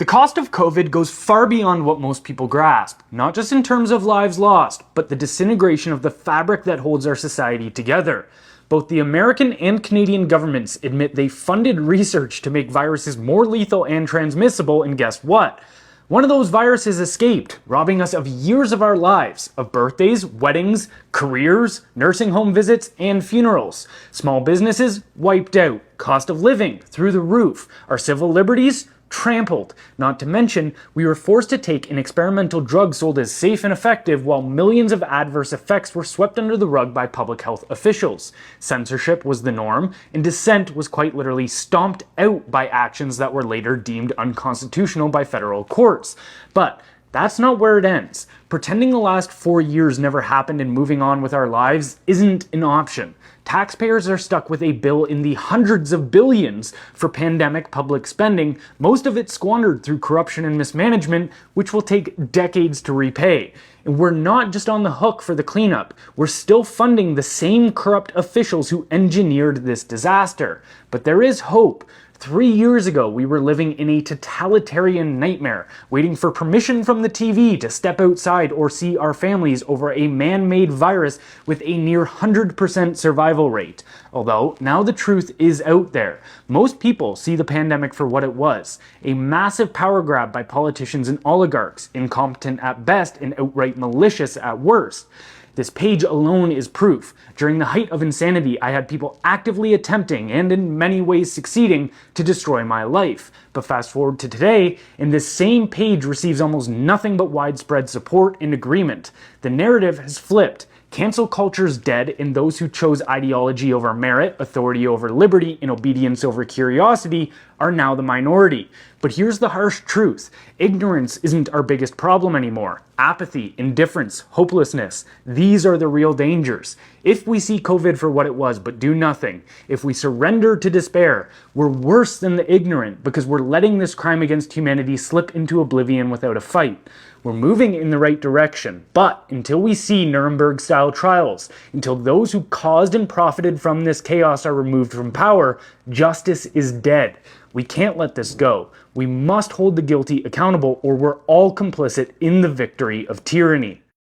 The cost of COVID goes far beyond what most people grasp, not just in terms of lives lost, but the disintegration of the fabric that holds our society together. Both the American and Canadian governments admit they funded research to make viruses more lethal and transmissible, and guess what? One of those viruses escaped, robbing us of years of our lives, of birthdays, weddings, careers, nursing home visits, and funerals. Small businesses wiped out, cost of living through the roof, our civil liberties trampled. Not to mention, we were forced to take an experimental drug sold as safe and effective while millions of adverse effects were swept under the rug by public health officials. Censorship was the norm, and dissent was quite literally stomped out by actions that were later deemed unconstitutional by federal courts. But that's not where it ends. Pretending the last 4 years never happened and moving on with our lives isn't an option. Taxpayers are stuck with a bill in the hundreds of billions for pandemic public spending, most of it squandered through corruption and mismanagement, which will take decades to repay. And we're not just on the hook for the cleanup, we're still funding the same corrupt officials who engineered this disaster. But there is hope. 3 years ago, we were living in a totalitarian nightmare, waiting for permission from the TV to step outside or see our families over a man-made virus with a near 100% survival rate. Although, now the truth is out there. Most people see the pandemic for what it was, a massive power grab by politicians and oligarchs, incompetent at best and outright malicious at worst. This page alone is proof. During the height of insanity, I had people actively attempting, and in many ways succeeding, to destroy my life. But fast forward to today, and this same page receives almost nothing but widespread support and agreement. The narrative has flipped. Cancel culture's dead, and those who chose ideology over merit, authority over liberty, and obedience over curiosity are now the minority. But here's the harsh truth. Ignorance isn't our biggest problem anymore. Apathy, indifference, hopelessness, these are the real dangers. If we see COVID for what it was but do nothing, if we surrender to despair, we're worse than the ignorant because we're letting this crime against humanity slip into oblivion without a fight. We're moving in the right direction, but until we see Nuremberg-style trials, until those who caused and profited from this chaos are removed from power, justice is dead. We can't let this go. We must hold the guilty accountable, or we're all complicit in the victory of tyranny.